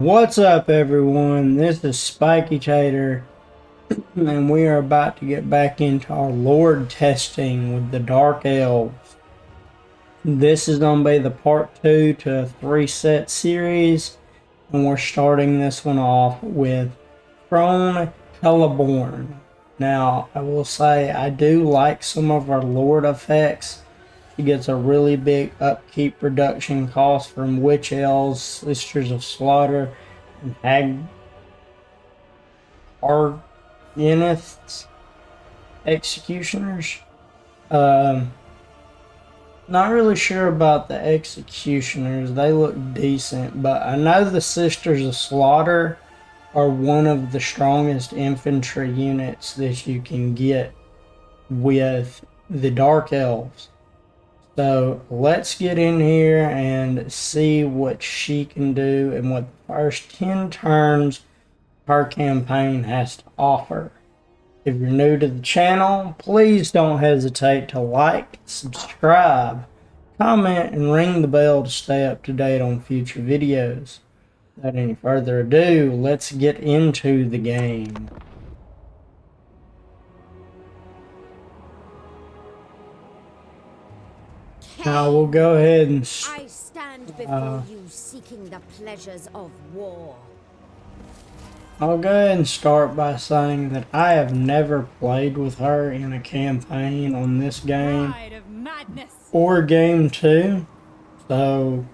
What's up, everyone? This is Spiky Tater, and we are about to get back into our Lord testing with the Dark Elves. This is going to be the part 2 to a 3-set series, and we're starting this one off with Crone Hellebrone. Now, I will say I do like some of our Lord effects. She gets a really big upkeep reduction cost from Witch Elves, Sisters of Slaughter, and Arganists, Executioners. Um, Not really sure about the Executioners. They look decent, but I know the Sisters of Slaughter are one of the strongest infantry units that you can get with the Dark Elves. So let's get in here and see what she can do and what the first 10 turns her campaign has to offer. If you're new to the channel, please don't hesitate to like, subscribe, comment, and ring the bell to stay up to date on future videos. Without any further ado, let's get into the game. Now we'll go ahead and I stand before you seeking the pleasures of war. I'll go ahead and start by saying that I have never played with her in a campaign on this game or game 2, so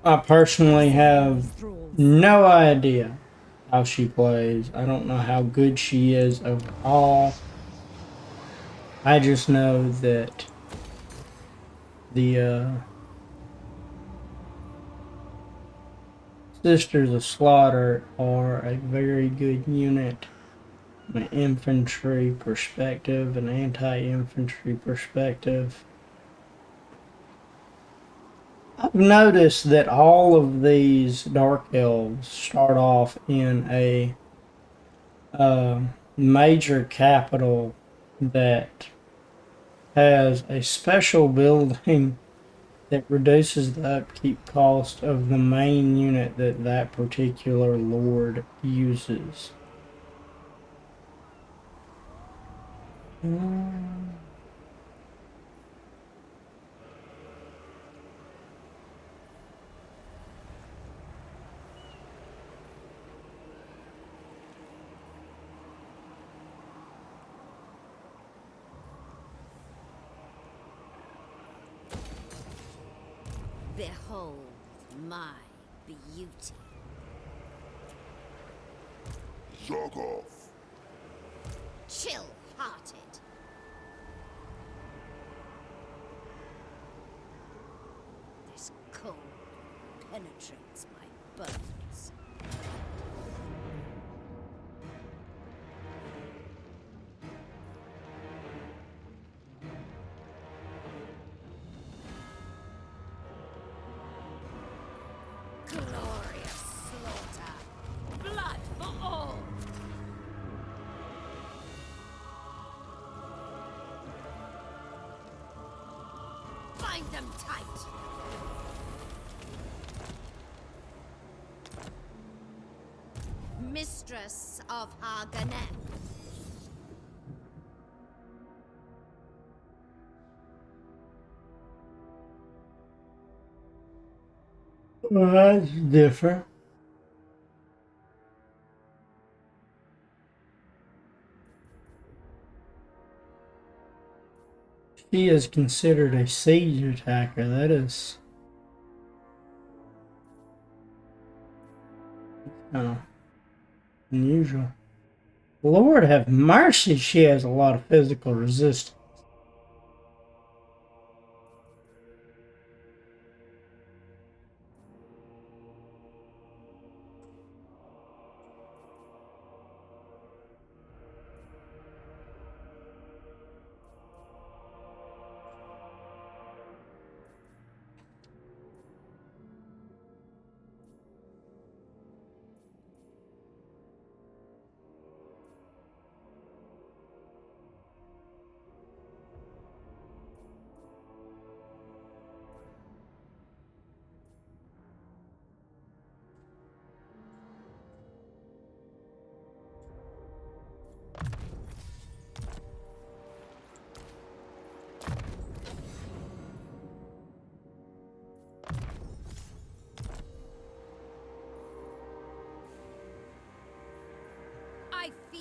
I personally have no idea how she plays. I don't know how good she is overall. I just know that the Sisters of Slaughter are a very good unit from an infantry perspective, an anti-infantry perspective. I've noticed that all of these Dark Elves start off in a major capital that has a special building that reduces the upkeep cost of the main unit that that particular lord uses. Behold my beauty. Jog off. Chill-hearted. This cold penetrates my bones. Glorious slaughter. Blood for all. Bind them tight. Mistress of Harganet. Well, that's different. She is considered a siege attacker. That is kind of unusual. Lord have mercy, she has a lot of physical resistance.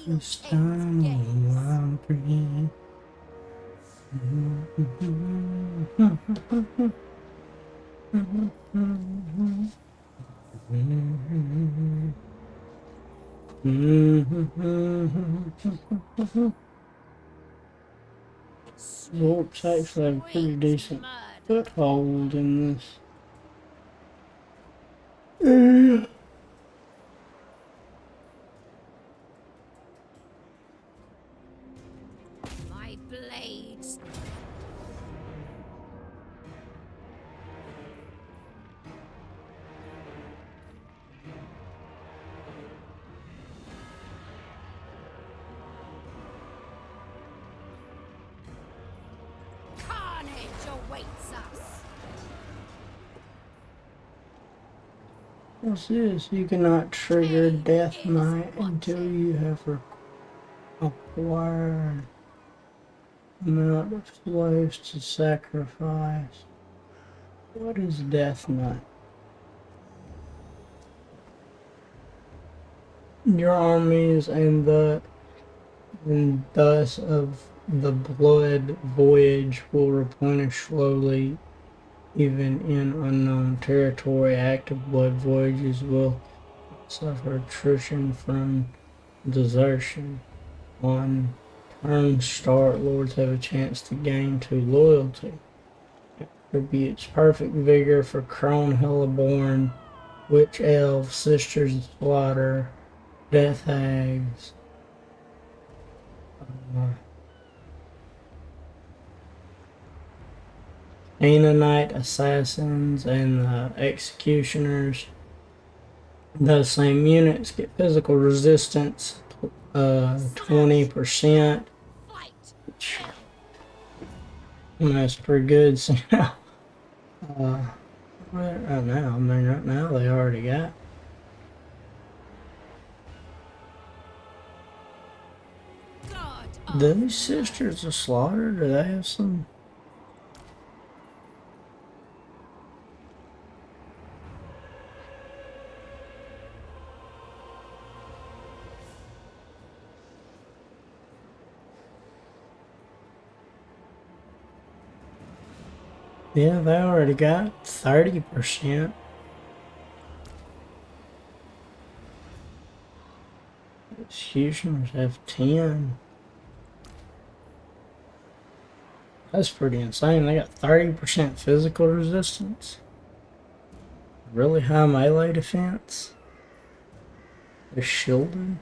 This time I'm free. Orcs actually have a pretty decent foothold in this area. My blades. Carnage awaits us. What's this? You cannot trigger Death Knight until you have acquired amount of slaves to sacrifice. What is Death Knight? Your armies and thus of the blood voyage will replenish slowly, even in unknown territory. Active blood voyages will suffer attrition from desertion. On turn start, lords have a chance to gain 2 loyalty. Attributes: perfect vigor for Crone Hellebrone, witch elves, sisters of slaughter, death hags. Canaanite assassins and executioners. Those same units get physical resistance 20%. That's pretty good. So now, right now they already got. Those sisters of slaughter, do they have some? Yeah, they already got 30%. Executioners have 10. That's pretty insane. They got 30% physical resistance. Really high melee defense. They're shielded.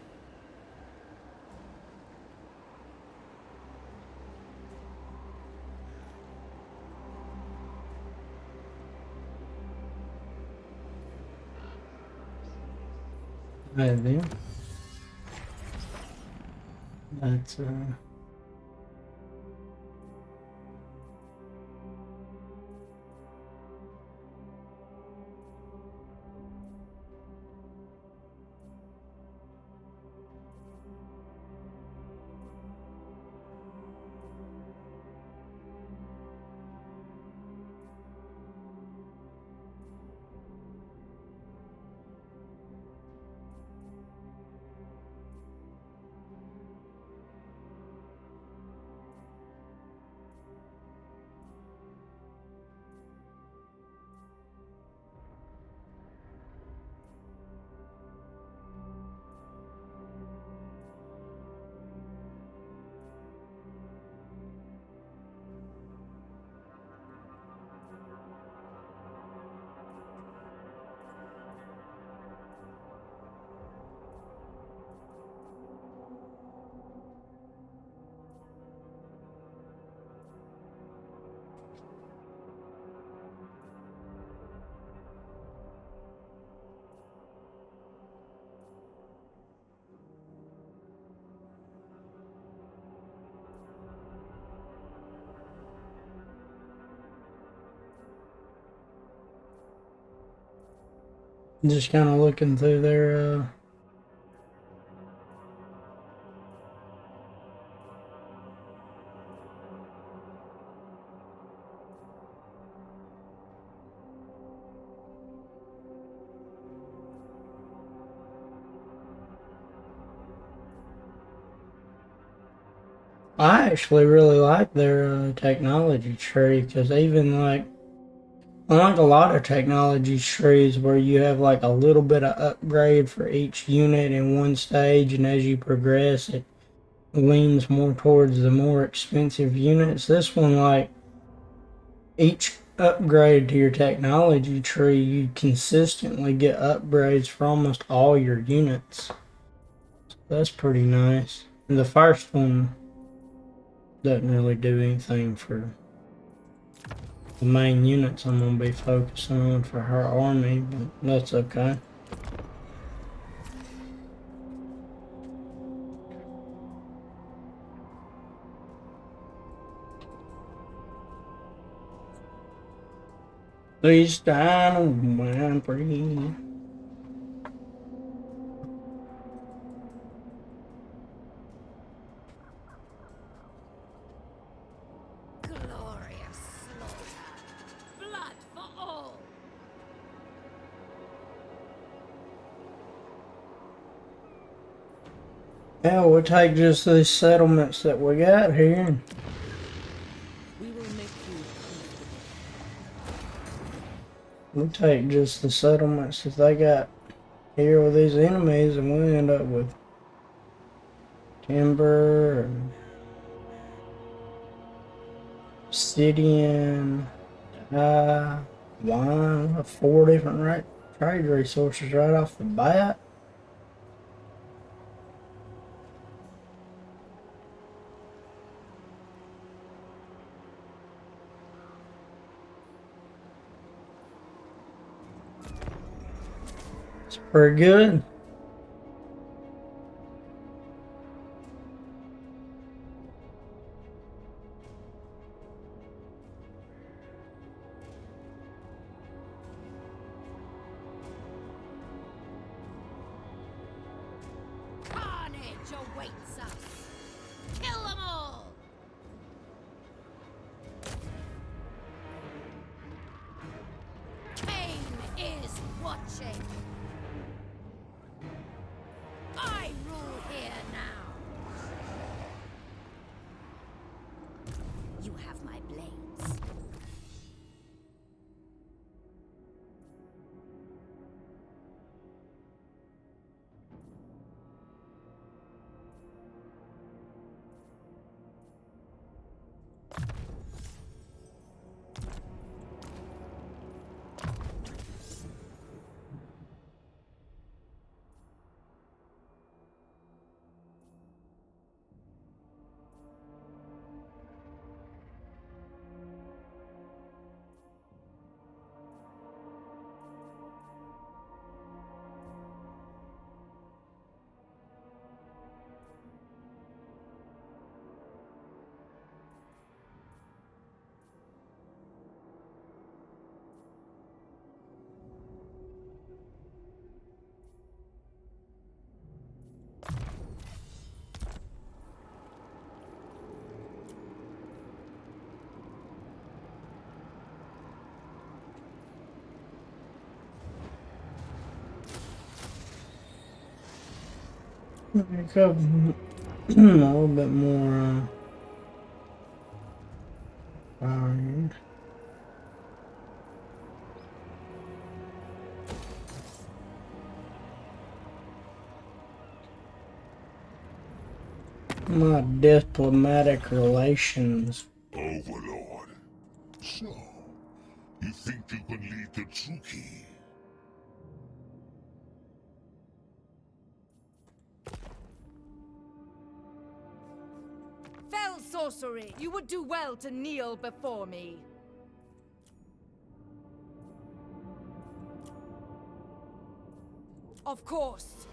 Right there. That's just kind of looking through their I actually really like their technology tree, because even like, unlike a lot of technology trees where you have like a little bit of upgrade for each unit in one stage, and as you progress, it leans more towards the more expensive units. This one, like, each upgrade to your technology tree, you consistently get upgrades for almost all your units. So that's pretty nice. And the first one doesn't really do anything for the main units I'm going to be focusing on for her army, but that's okay. Please stand on my breathe. Glorious slaughter. Blood for all. Yeah, we'll take just these settlements that we got here. We will make you We'll take just the settlements that they got here with these enemies, and we'll end up with timber and obsidian, wine, 4 different trade resources right off the bat. It's pretty good. Carnage awaits us. Kill them all. Cain is watching. I rule here now. You have my blades. Make up a little bit more fire. My diplomatic relations. Overlord. So, you think you can lead the Tsuki? fell sorcery. You would do well to kneel before me. Of course.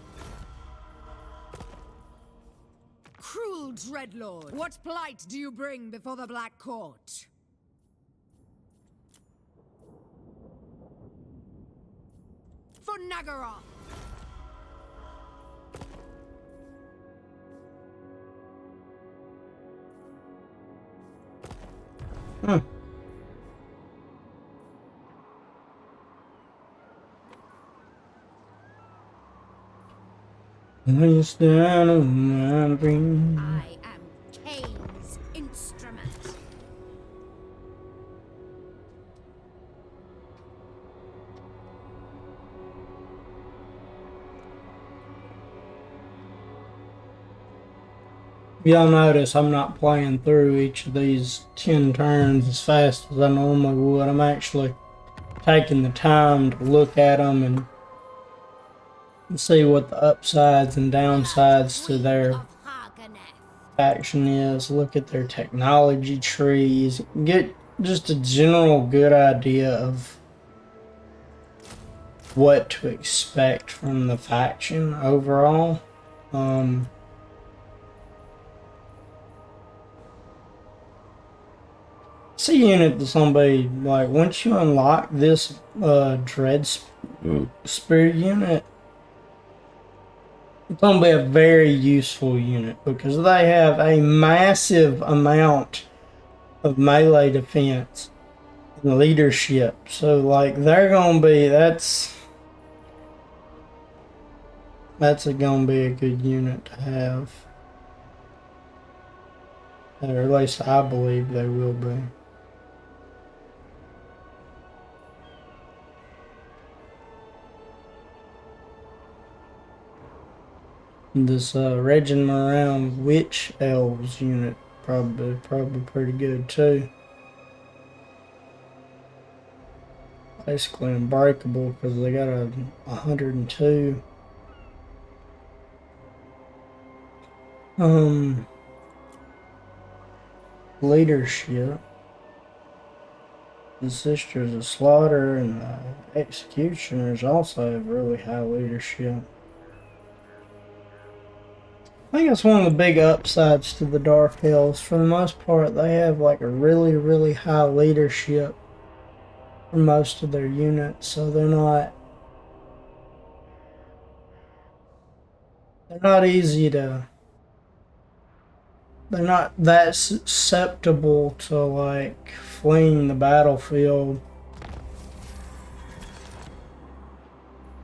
Cruel Dreadlord, what plight do you bring before the Black Court? For Nagaroth! Please down on my brain. I am Cain's Y'all notice I'm not playing through each of these 10 turns as fast as I normally would. I'm actually taking the time to look at them and see what the upsides and downsides to their faction is. Look at their technology trees. Get just a general good idea of what to expect from the faction overall. It's a unit that's gonna be like, once you unlock this Dread Spear unit, it's gonna be a very useful unit because they have a massive amount of melee defense and leadership. So like they're gonna be gonna be a good unit to have. Or at least I believe they will be. This Regin around Witch Elves unit probably pretty good too. Basically unbreakable because they got a 102. Leadership. The Sisters of Slaughter and the Executioners also have really high leadership. I think that's one of the big upsides to the Dark Elves. For the most part, they have like a really high leadership for most of their units, so they're not easy to. They're not that susceptible to like fleeing the battlefield.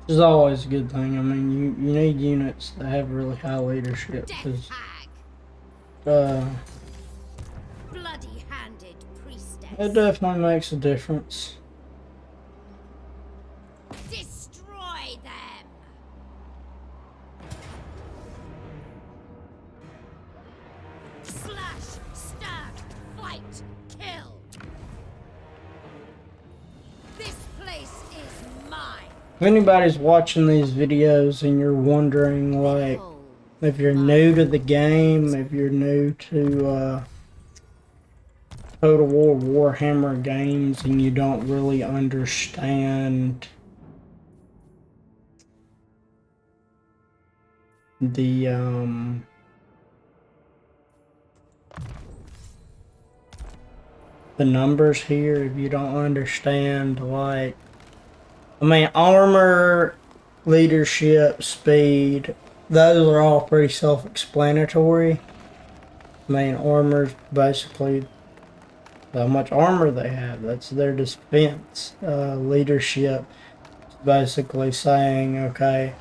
Which is always a good thing. I mean, you need units that have really high leadership because Bloody-handed priestess. it definitely makes a difference. Destroy them. Slash, stab, fight, kill. This place is mine. If anybody's watching these videos and you're wondering, like, if you're new to the game, if you're new to Total War Warhammer games and you don't really understand the numbers here, if you don't understand, like, I mean, armor, leadership, speed, those are all pretty self-explanatory. I mean, armor's basically how much armor they have. That's their defense. Leadership is basically saying, okay,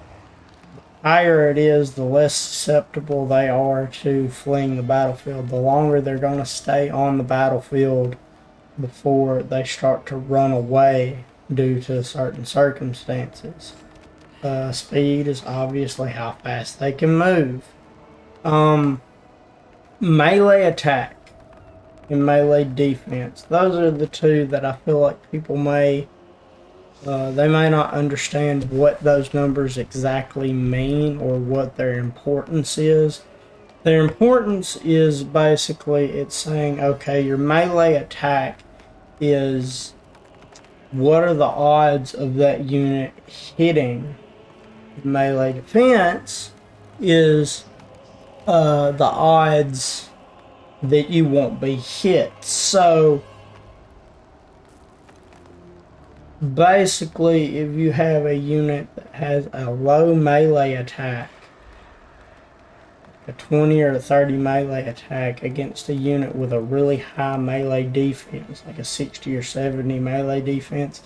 the higher it is, the less susceptible they are to fleeing the battlefield. The longer they're going to stay on the battlefield before they start to run away due to certain circumstances. Speed is obviously how fast they can move. Melee attack and melee defense. Those are the two that I feel like people may not understand what those numbers exactly mean or what their importance is. Their importance is basically it's saying, okay, your melee attack is what are the odds of that unit hitting. Melee defense is the odds that you won't be hit. So basically, if you have a unit that has a low melee attack, a 20 or a 30 melee attack against a unit with a really high melee defense, like a 60 or 70 melee defense,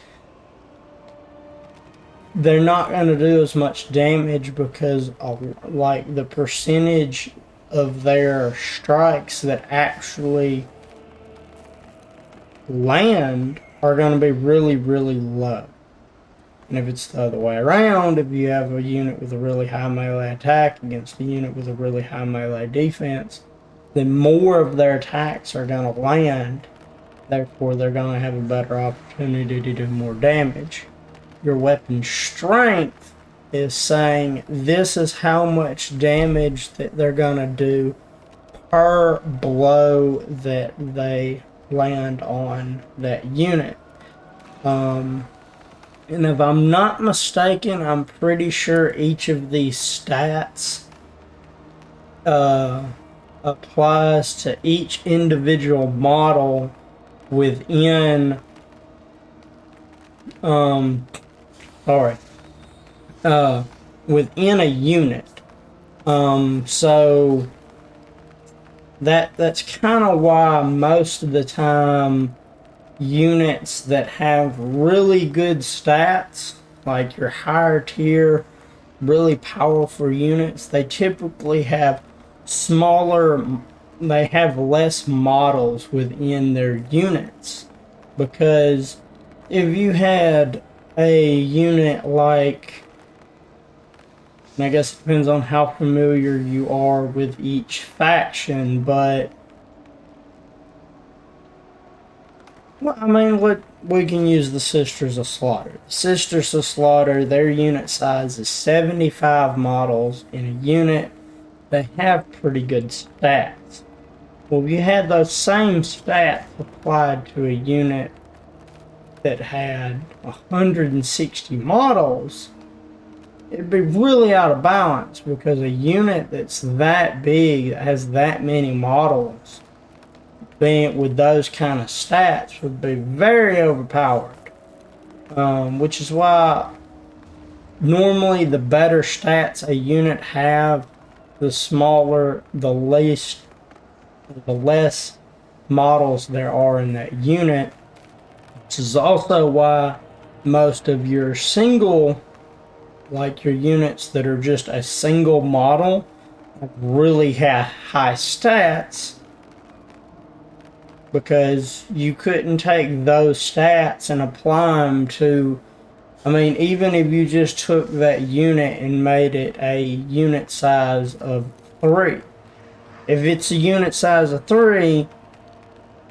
they're not going to do as much damage because of, like, the percentage of their strikes that actually land are going to be really low. And if it's the other way around, if you have a unit with a really high melee attack against a unit with a really high melee defense, then more of their attacks are going to land. Therefore, they're going to have a better opportunity to do more damage. Your weapon strength is saying this is how much damage that they're going to do per blow that they land on that unit. And if I'm not mistaken, I'm pretty sure each of these stats applies to each individual model within within a unit. So that's kind of why most of the time units that have really good stats, like your higher tier, really powerful units, they typically have they have less models within their units. Because if you had a unit like, and I guess it depends on how familiar you are with each faction, but well, I mean, we can use the Sisters of Slaughter. The Sisters of Slaughter, their unit size is 75 models in a unit. They have pretty good stats. Well, if you had those same stats applied to a unit that had 160 models, it'd be really out of balance, because a unit that's that big, that has that many models, being with those kind of stats, would be very overpowered. Which is why normally the better stats a unit have, the smaller, the less models there are in that unit. This is also why most of your single, like your units that are just a single model, really have high stats, because you couldn't take those stats and apply them to, I mean, even if you just took that unit and made it a unit size of 3. If it's a unit size of 3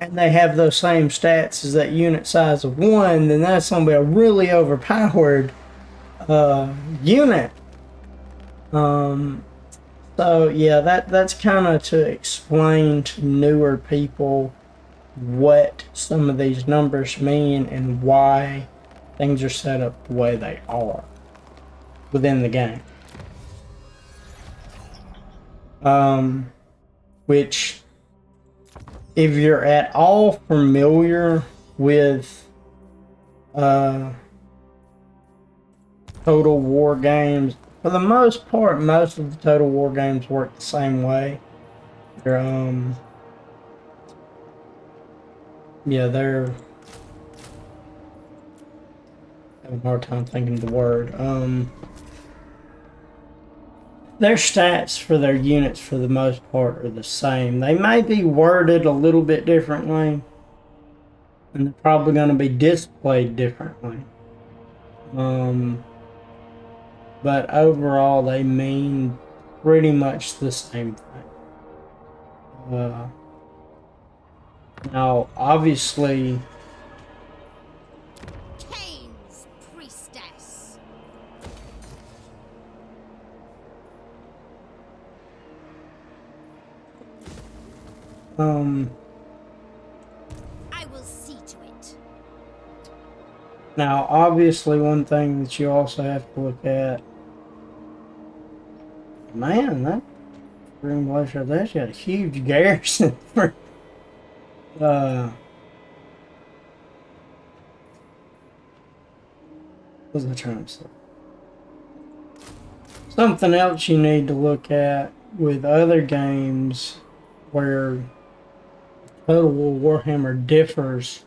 and they have those same stats as that unit size of 1, then that's going to be a really overpowered unit. So yeah, that's kind of to explain to newer people what some of these numbers mean and why things are set up the way they are within the game. Which, if you're at all familiar with Total War games, for the most part, most of the Total War games work the same way. They're having a hard time thinking of the word. Their stats for their units, for the most part, are the same. They may be worded a little bit differently, and they're probably going to be displayed differently. But overall, they mean pretty much the same thing. Now, obviously, Cain's priestess. I will see to it. now, obviously, one thing that you also have to look at, man, that Green Glacier, that's got a huge garrison for what was I trying to say? Something else you need to look at with other games where Total War Warhammer differs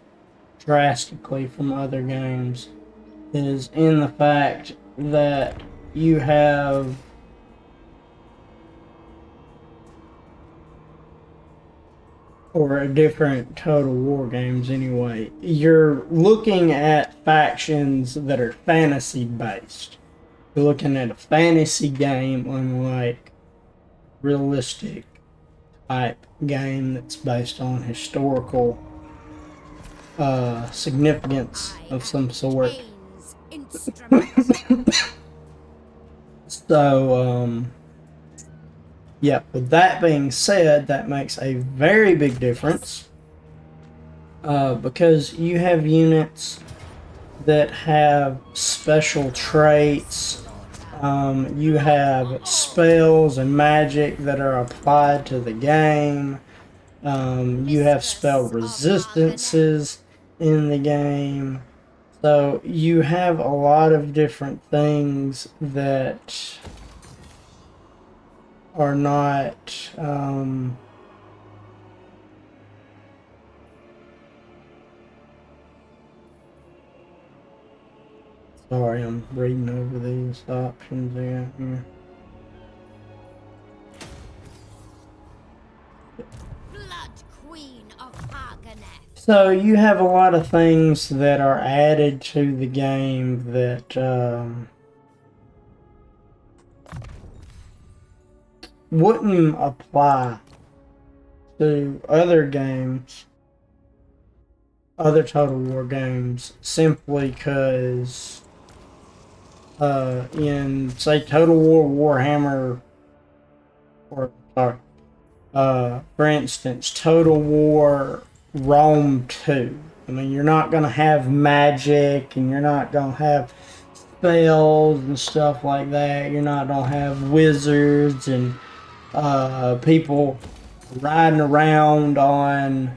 drastically from other games is in the fact that you have or different Total War games anyway, you're looking at factions that are fantasy based. You're looking at a fantasy game unlike realistic type game that's based on historical significance of some sort. Cain's instrument. So, yeah, with that being said, that makes a very big difference. Because you have units that have special traits, you have spells and magic that are applied to the game, you have spell resistances in the game, so you have a lot of different things that are not sorry, I'm reading over these options again here. Blood Queen of Argoneth. So you have a lot of things that are added to the game that wouldn't apply to other games, other Total War games, simply because in, say, Total War Warhammer, or sorry, for instance, Total War Rome 2. I mean, you're not going to have magic, and you're not going to have spells and stuff like that. You're not going to have wizards and people riding around on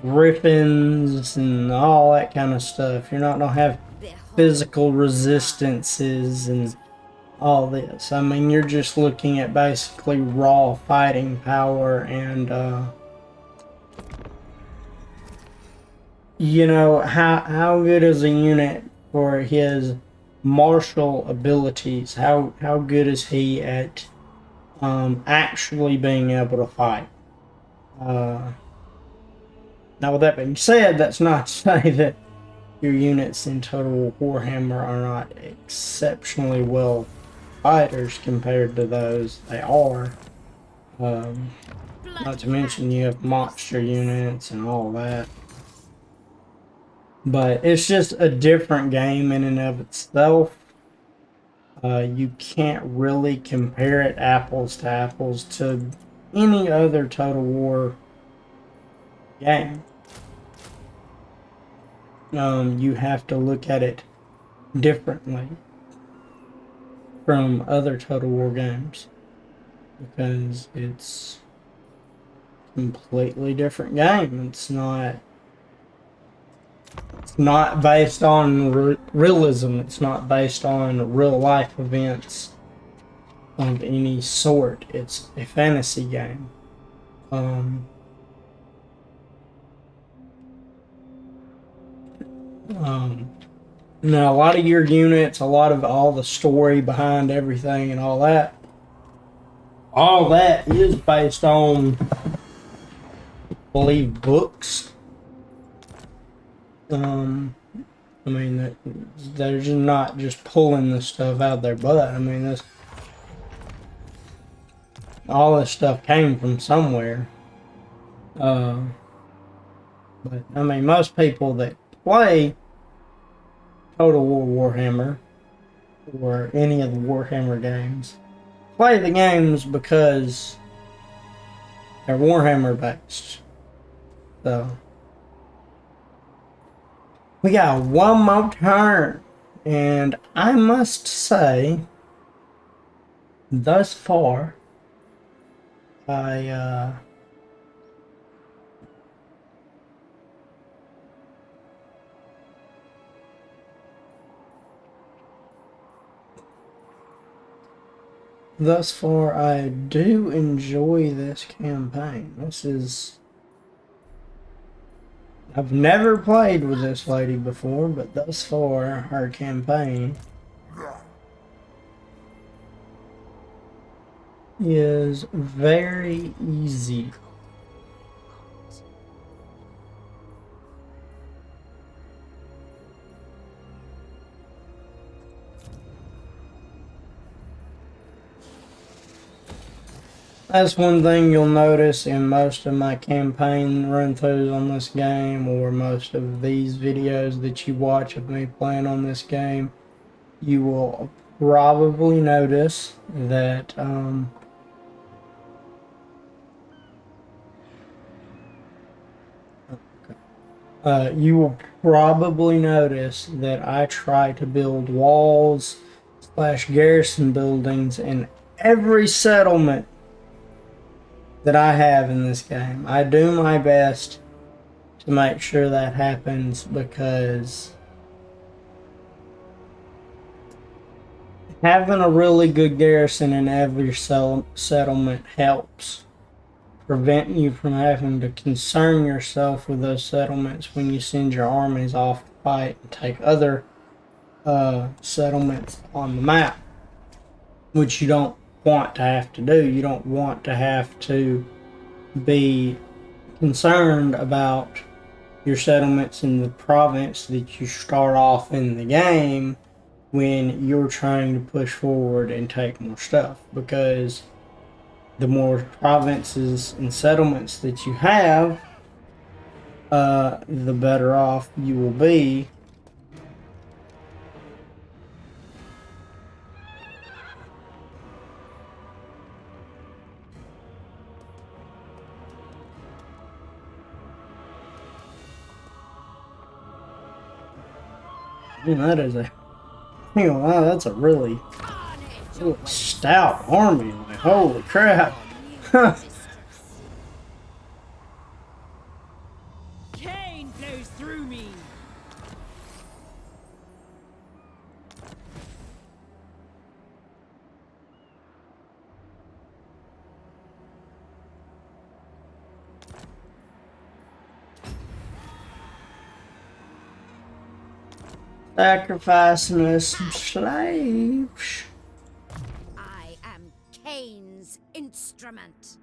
griffins and all that kind of stuff. You're not going to have physical resistances and all this. I mean, you're just looking at basically raw fighting power and you know, how good is a unit for his martial abilities? How good is he at actually being able to fight? Now, with that being said, that's not to say that your units in Total Warhammer are not exceptionally well fighters compared to those. They are. Not to mention you have monster units and all that. But it's just a different game in and of itself. You can't really compare it apples to apples to any other Total War game. You have to look at it differently from other Total War games because it's a completely different game. It's not based on realism. It's not based on real life events of any sort. It's a fantasy game. Now, a lot of your units, a lot of all the story behind everything and all that is based on, I believe, books. I mean, they're just not just pulling this stuff out their butt. I mean, all this stuff came from somewhere. But I mean, most people that play Total War Warhammer or any of the Warhammer games play the games because they're Warhammer based. So we got one more turn, and I must say, thus far, I do enjoy this campaign. I've never played with this lady before, but thus far, her campaign is very easy. That's one thing you'll notice in most of my campaign run-throughs on this game, or most of these videos that you watch of me playing on this game. You will probably notice that you will probably notice that I try to build walls / garrison buildings in every settlement that I have in this game. I do my best to make sure that happens, because having a really good garrison in every settlement helps prevent you from having to concern yourself with those settlements when you send your armies off to fight and take other settlements on the map, which you don't want to have to do. You don't want to have to be concerned about your settlements in the province that you start off in the game when you're trying to push forward and take more stuff, because the more provinces and settlements that you have, the better off you will be. That is a, wow, that's a really stout army. Like, holy crap. Cain flows through me. Sacrificing us some slaves. I am Cain's instrument.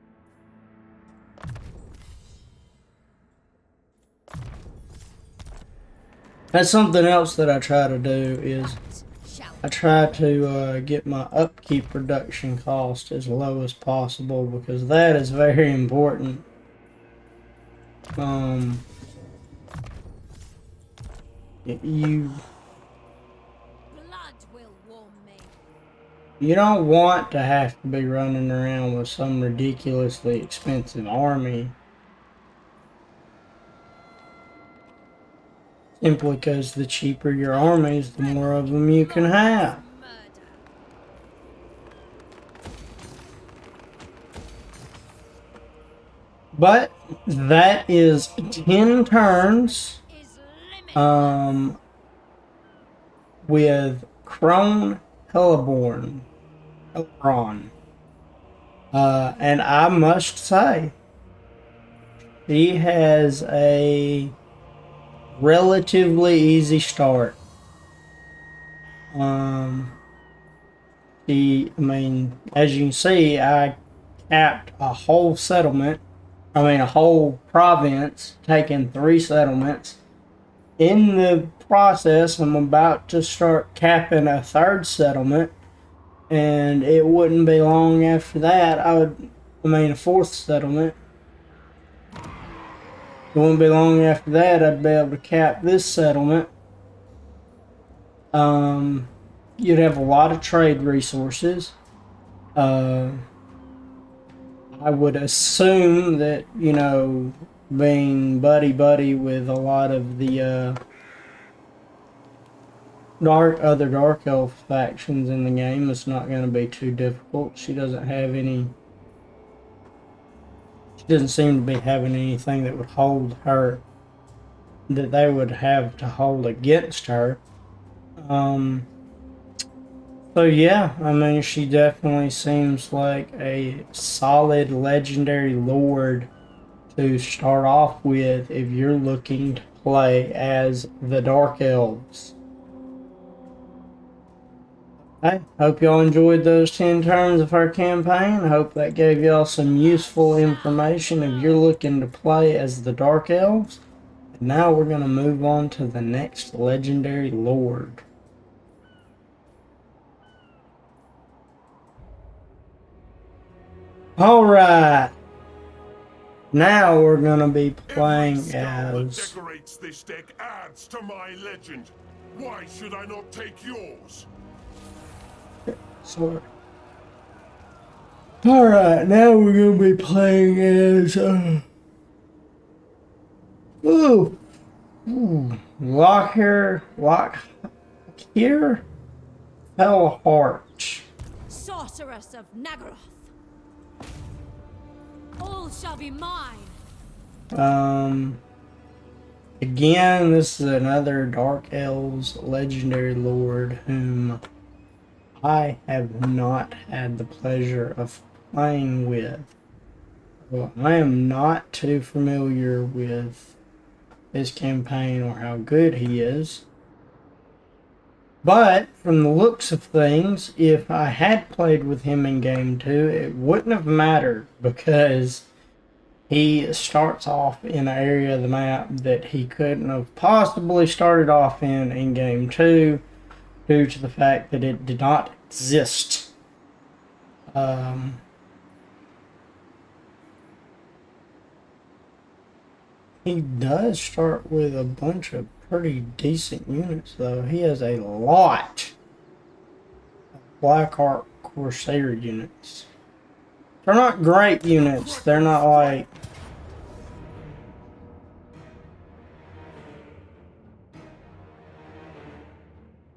That's something else that I try to do, is I try to get my upkeep reduction cost as low as possible, because that is very important. You Blood will warm me. You don't want to have to be running around with some ridiculously expensive army, simply because the cheaper your armies, the more of them you can have. Murder. But that is 10 turns Is limitless. with Crone Hellebrone Lokhir. And I must say, he has a relatively easy start. I mean, as you can see, I capped a whole settlement. I mean, a whole province, taking 3 settlements. In the process, I'm about to start capping a 3rd settlement, and it wouldn't be long after that. A 4th settlement. It wouldn't be long after that I'd be able to cap this settlement. You'd have a lot of trade resources. I would assume that, you know, being buddy with a lot of the other dark elf factions in the game, it's not going to be too difficult. She doesn't seem to be having anything that would hold her, that they would have to hold against her. So yeah, I mean, she definitely seems like a solid legendary lord to start off with if you're looking to play as the Dark Elves. I hope y'all enjoyed those 10 turns of our campaign. I hope that gave y'all some useful information if you're looking to play as the Dark Elves. And now we're going to move on to the next legendary lord. Alright. Now we're gonna be Every playing skull that as... decorates this deck adds to my legend. Why should I not take yours? Sorry. Alright, now we're gonna be playing as... Lokhir Fellheart. Sorceress of Nagaroth. All shall be mine. Again, this is another Dark Elves legendary lord whom I have not had the pleasure of playing with. Well, I am not too familiar with his campaign or how good he is. But from the looks of things, if I had played with him in game 2, it wouldn't have mattered because he starts off in an area of the map that he couldn't have possibly started off in game 2 due to the fact that it did not exist. He does start with a bunch of pretty decent units, though. He has a lot of Blackheart Corsair units. They're not great units. They're not like...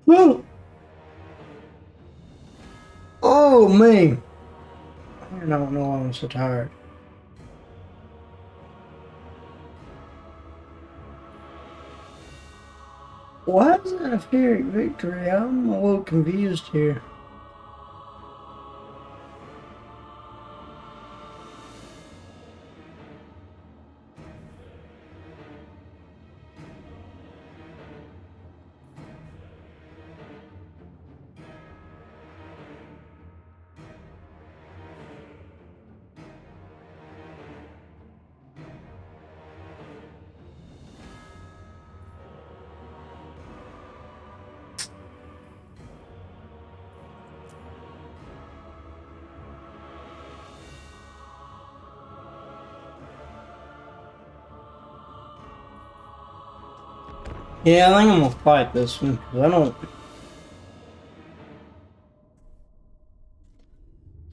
Woo! Oh, me! I don't know why I'm so tired. Why is that a Pyrrhic victory? I'm a little confused here. Yeah, I think I'm gonna fight this one, because I don't...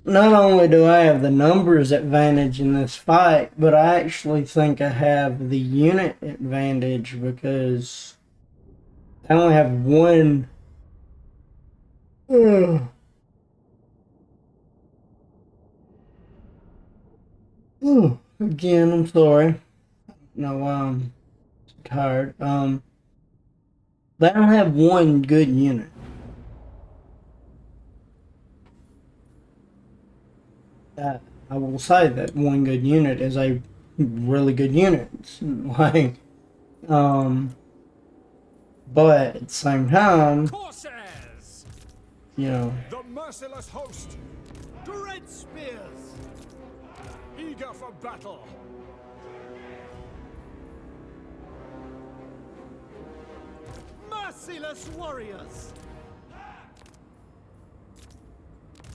Not only do I have the numbers advantage in this fight, but I actually think I have the unit advantage because I only have one... Again, I'm sorry. No, I'm tired. They don't have one good unit. I will say that one good unit is a really good unit. Like, but at the same time, Corsairs! you know, The merciless host! Dread spears! Eager for battle! Merciless warriors!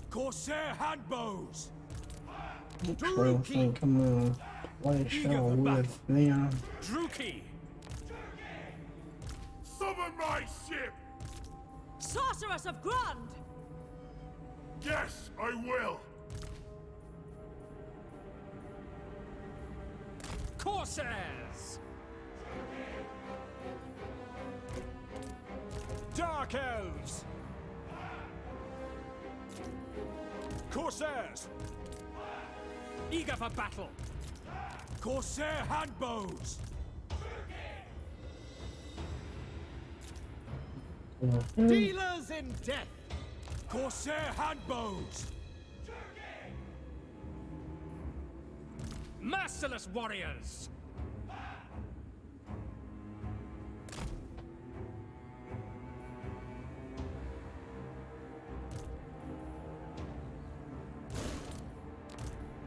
Corsair handbows! I actually think I'm gonna play Shell with them. Druki! Summon my ship! Sorceress of Grund! Yes, I will! Corsairs! Dark elves! Corsairs! Eager for battle! Corsair handbows! Dealers in death! Corsair handbows! Merciless warriors!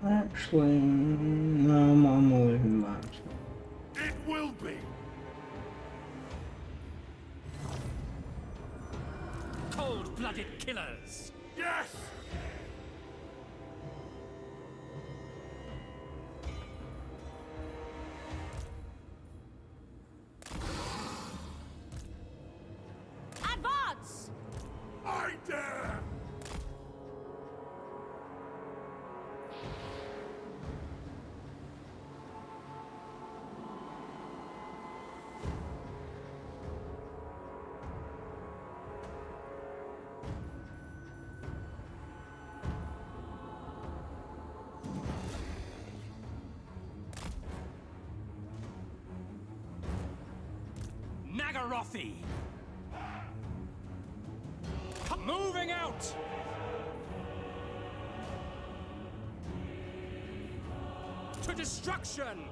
Actually, no, I'm gonna leave him by himself. It will be! Cold-blooded killers! Yes! Rothy! Moving out! To destruction!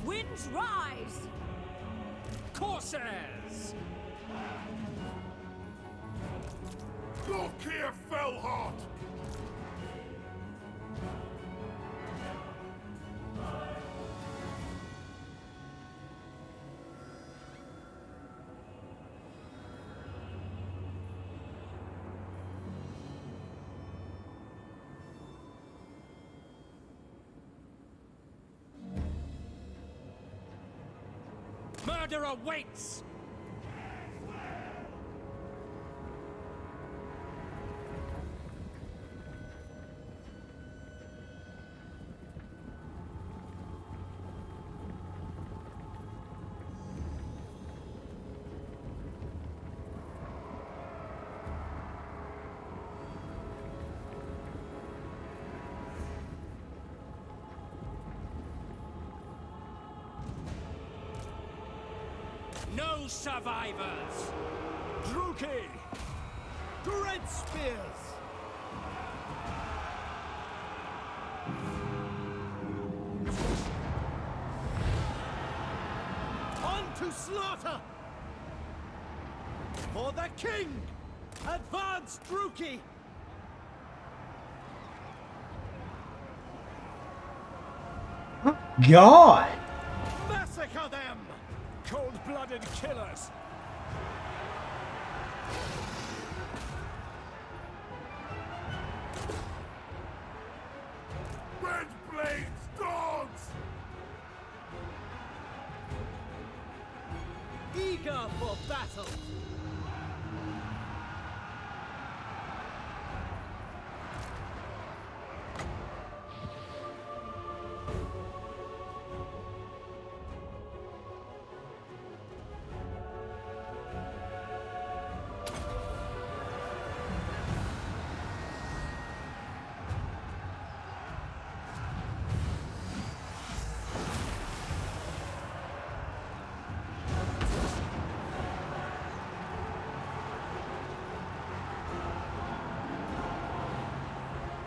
Winds rise! Corsairs! Lokhir Fellheart! Murder awaits! No survivors! Druki! Dread spears! On to slaughter! For the king! Advance, Druki! God! Massacre them! Cold-blooded killers! Red blades, dogs! Eager for battle!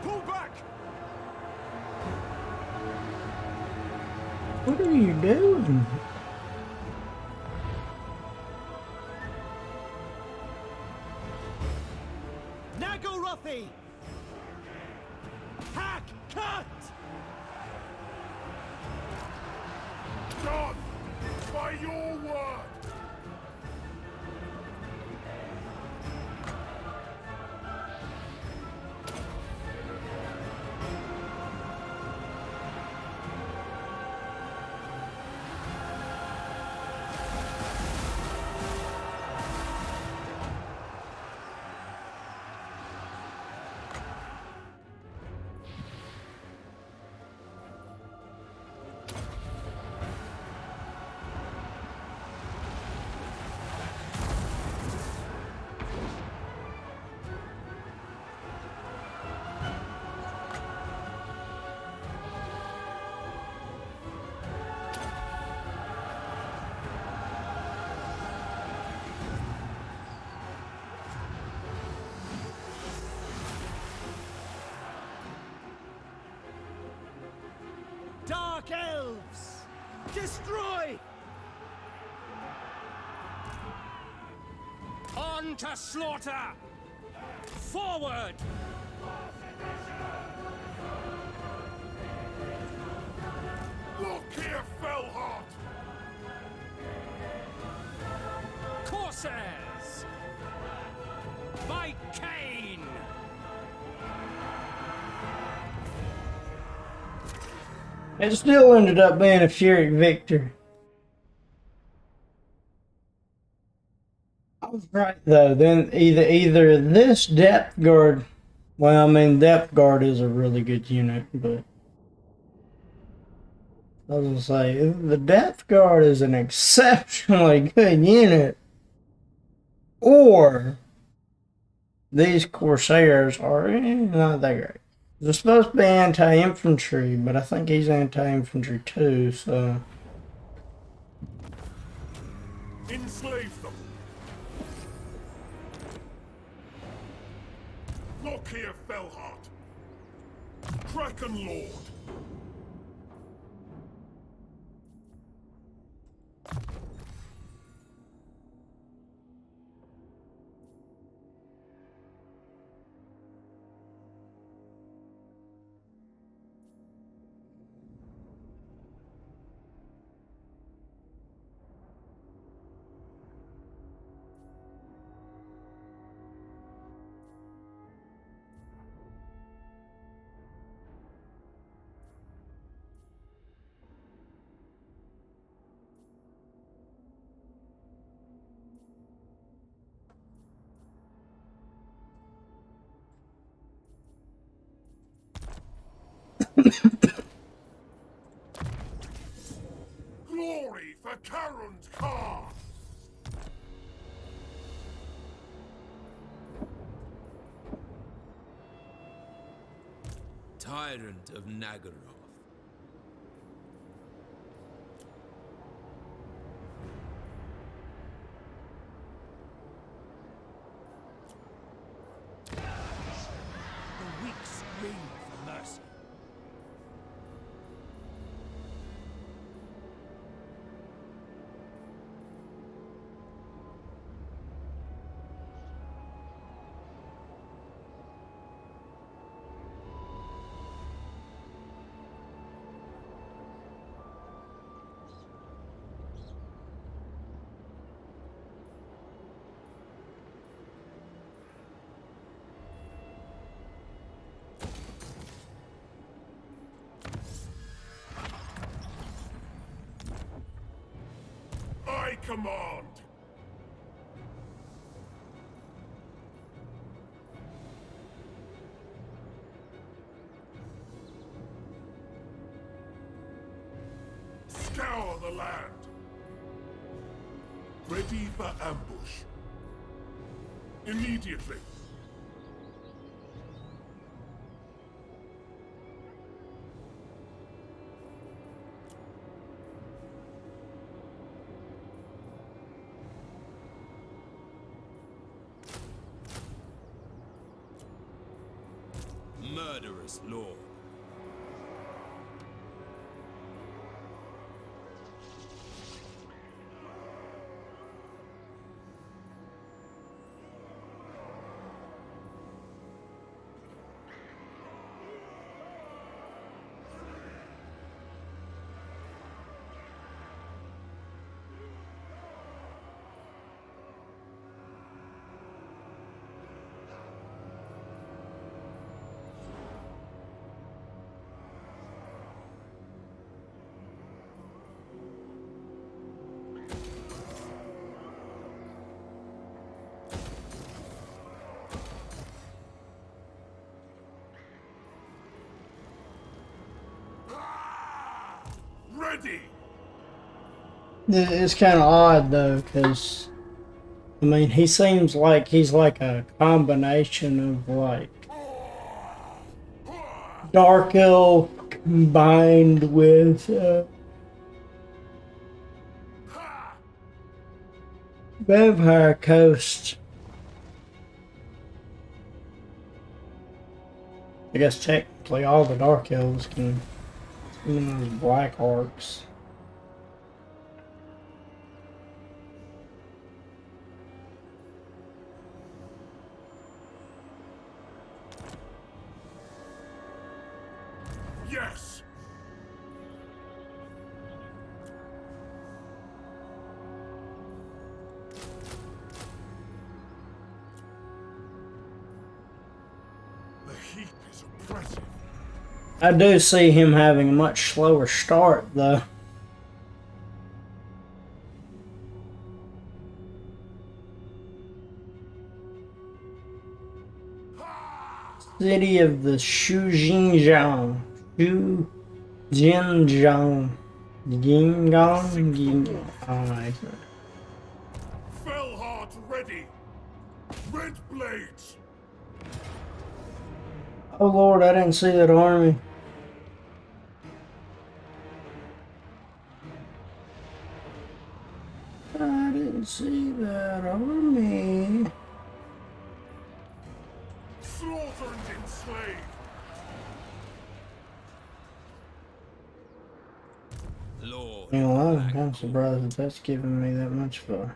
Pull back! What are you doing? Nagorothy! Hack! Cut! Done! By your word! Dark elves! Destroy! On to slaughter! Forward! It still ended up being a Pyrrhic victory. I was right though. Then either this depth guard. Well, I mean, depth guard is a really good unit, but I was gonna say the depth guard is an exceptionally good unit, or these corsairs are not that great. They're supposed to be anti-infantry, but I think he's anti-infantry too. So Enslave them. Lokhir Fellheart. Kraken Lord. Glory for Karen's car! Tyrant of Nagaroth. The weak scream for mercy. I command! Scour the land! Ready for ambush. Immediately. Murderous lord. Ready! it's kind of odd though, because I mean, he seems like he's like a combination of like Dark Elf combined with Vampire Coast. I guess technically all the Dark Elves can use Black Orcs. Yes! The heat is oppressive. I do see him having a much slower start, though. City of the Shujinjiang. Shujinjiang. Gingang. Alright. Fellheart ready! Red blades! Oh Lord, I didn't see that army. I didn't see that army. Slaughter and enslave! Lord You of know, the I'm Black kind of surprised that that's giving me that much fun.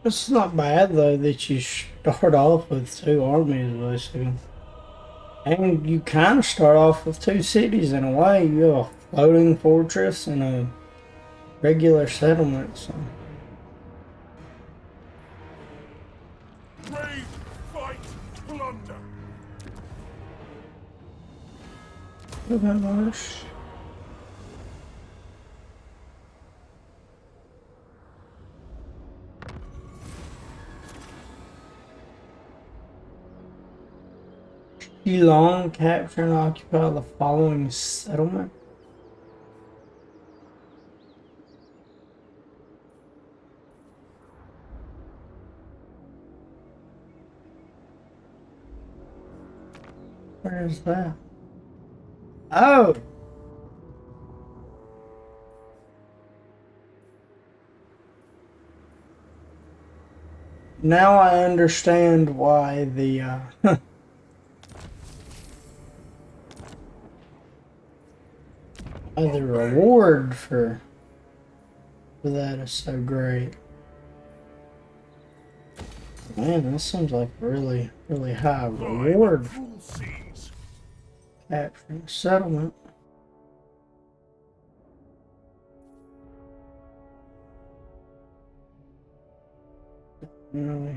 It's not bad though that you start off with two armies basically. And you kind of start off with two cities in a way. You have a floating fortress and a regular settlement. So. Brave, fight, plunder! Look at this. Long capture and occupy the following settlement. Where is that? Oh! Now I understand why the the reward for that is so great. Man, this seems like really, really high reward for Cruel seas! capturing a settlement. Really.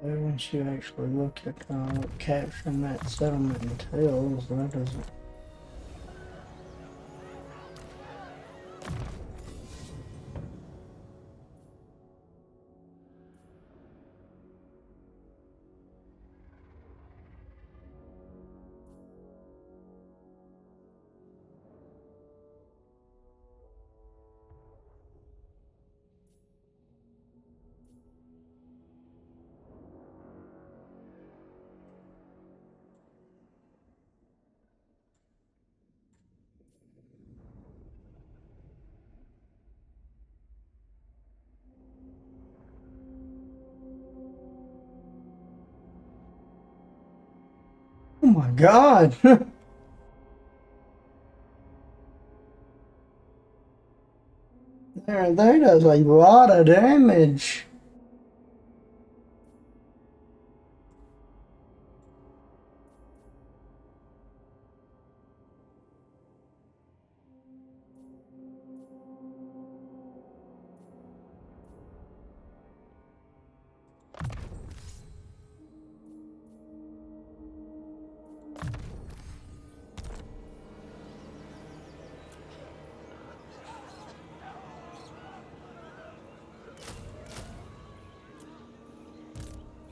Once you actually look at what capturing that settlement entails, that doesn't. Oh my God! That does a lot of damage.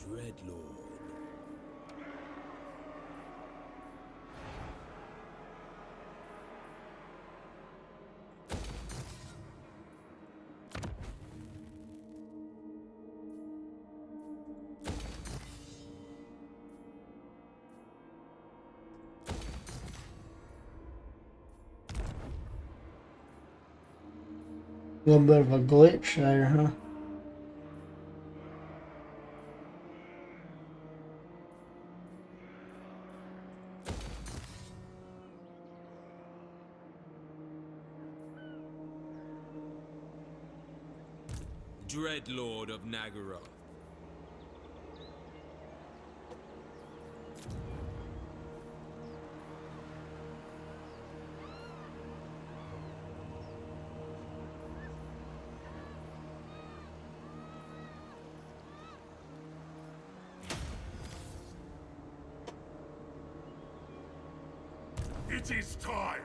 Dreadlord. A little bit of a glitch there, huh? Dreadlord of Nagaroth. It is time.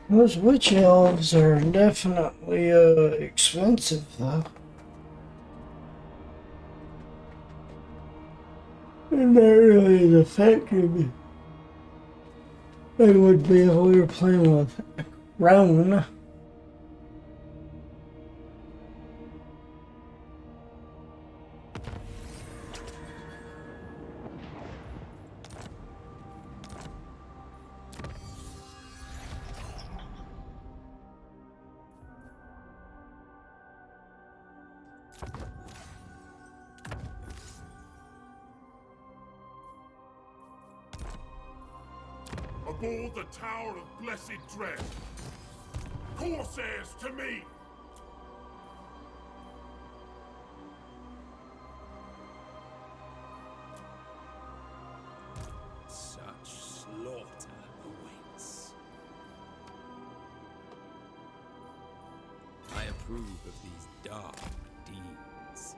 Those witch elves are definitely expensive though. And that really is effective. It would be if we were playing with Crone. Aboard the Tower of Blessed Dread. Corsairs to me! Such slaughter awaits. I approve of these dark deeds.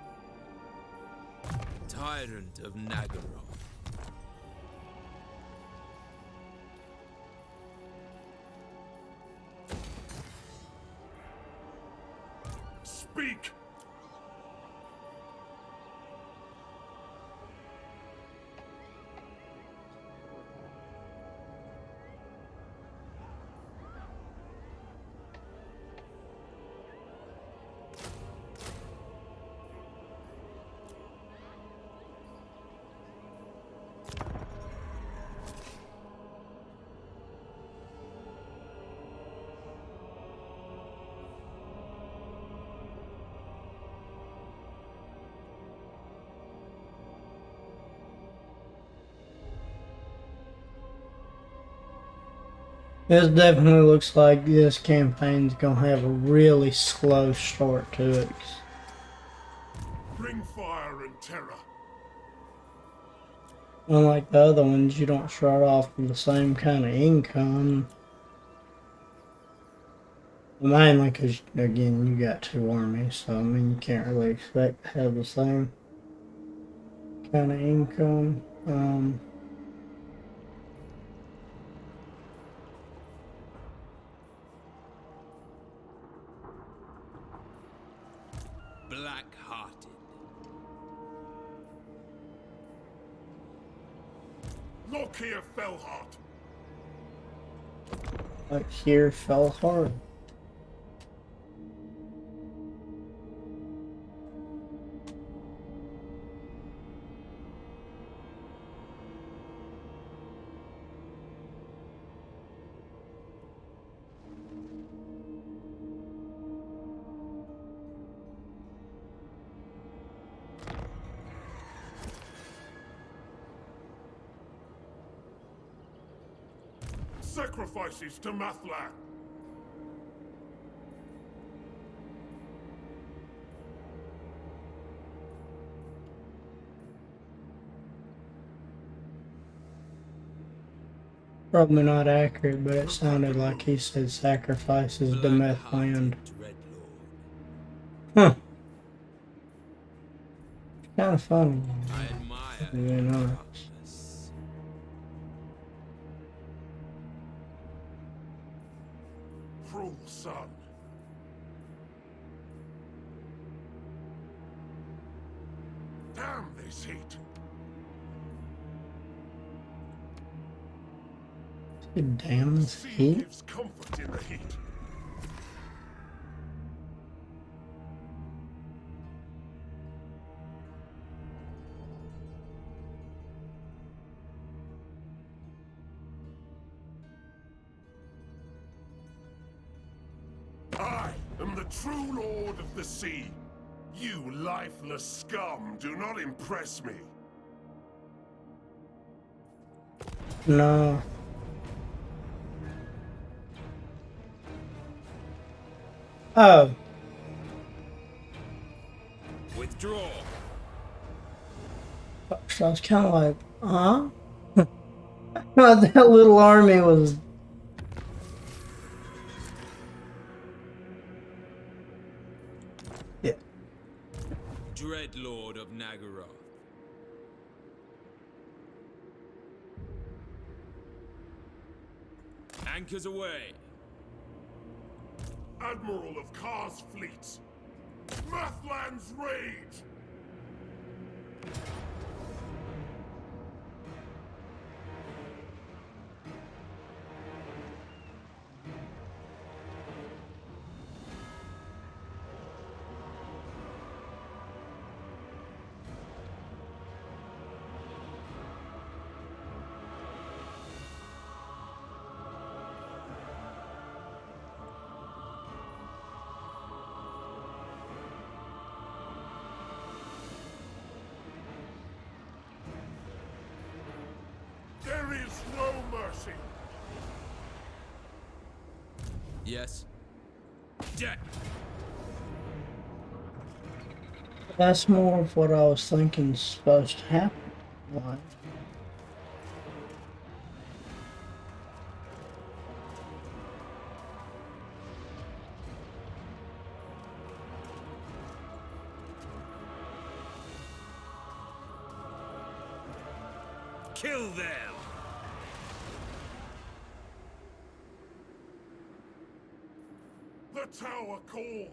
Tyrant of Nagaroth. Speak! This definitely looks like this campaign's gonna have a really slow start to it. Bring fire and terror. Unlike the other ones, you don't start off with the same kind of income. Mainly because, again, you got two armies, so I mean, you can't really expect to have the same kind of income. Black-hearted. Lokhir Fellheart. Lokhir Fellheart. Sacrifices to Mathlan. Probably not accurate, but it sounded like he said sacrifices to Methland. Huh. Kind of funny. I admire To be honest. darkness. Cruel son. Damn this heat. Damn this Sea heat. gives comfort in the heat. I am the true lord of the sea. You lifeless scum do not impress me. No. Oh. Withdraw. So I was kind of like, huh? That little army was. Yeah. Dreadlord of Nagaroth. Anchors away. Admiral of Kar's fleet. Mathland's rage! There is no mercy. Yes. Dead. That's more of what I was thinking is supposed to happen. Like, Kill them. The tower calls.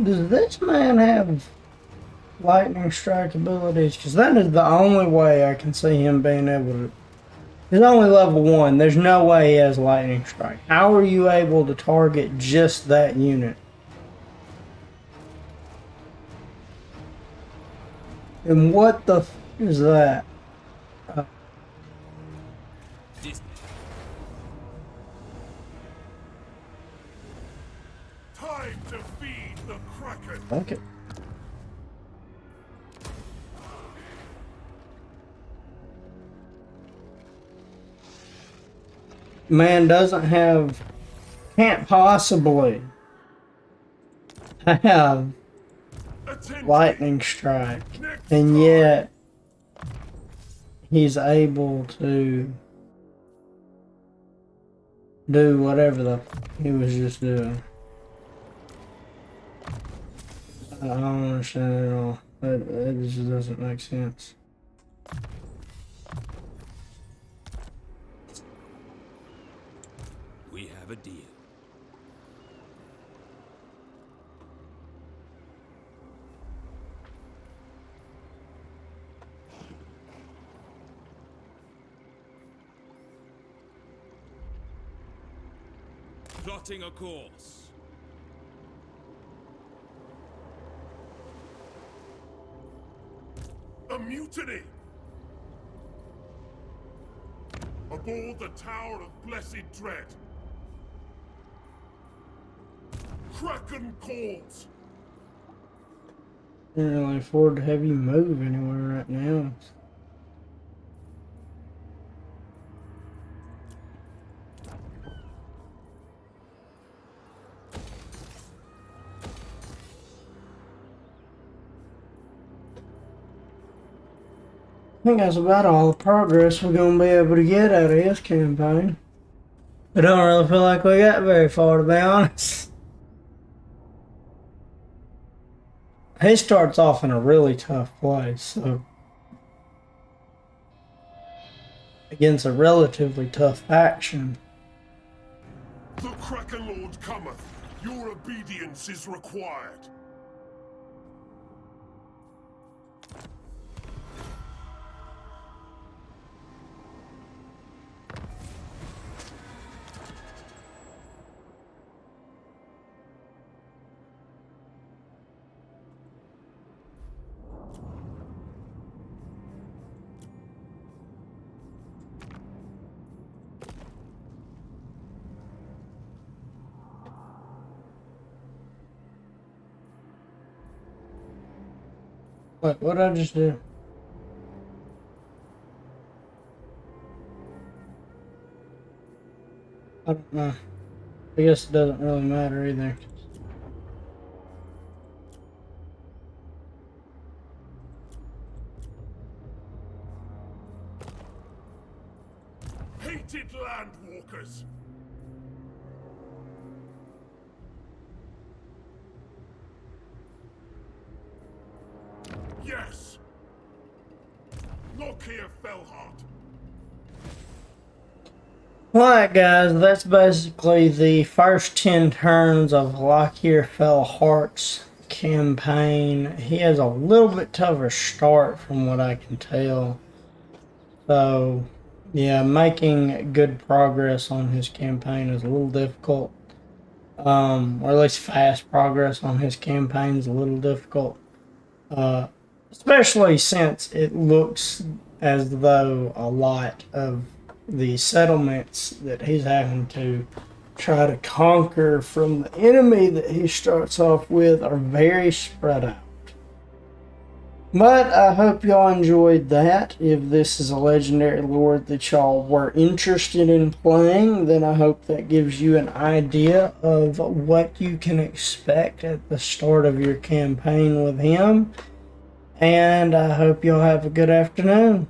does this man have lightning strike abilities? Because that is the only way I can see him being able to. He's only level 1. There's no way he has lightning strike. How are you able to target just that unit? And what the f is that? Time to feed the Kraken. Okay. Man doesn't have, can't possibly have Attend lightning strike, next and time. yet he's able to do whatever the he was just doing. I don't understand it at all. It just doesn't make sense. We have a deal. Plotting a course. A mutiny! Aboard the Tower of Blessed Dread. Kraken calls! Can't really afford to have you move anywhere right now. I think that's about all the progress we're going to be able to get out of this campaign. I don't really feel like we got very far, to be honest. He starts off in a really tough place, so against a relatively tough faction. The Kraken Lord cometh. Your obedience is required. What did I just do? I don't know. I guess it doesn't really matter either. Hated landwalkers. Yes. Lokhir Fellheart. Alright guys, that's basically the first 10 turns of Lokhir Fellheart's campaign. He has a little bit tougher start from what I can tell. So, yeah, making good progress on his campaign is a little difficult. Or at least fast progress on his campaign is a little difficult. Especially since it looks as though a lot of the settlements that he's having to try to conquer from the enemy that he starts off with are very spread out. But I hope y'all enjoyed that. If this is a legendary lord that y'all were interested in playing, then I hope that gives you an idea of what you can expect at the start of your campaign with him. And I hope y'all have a good afternoon.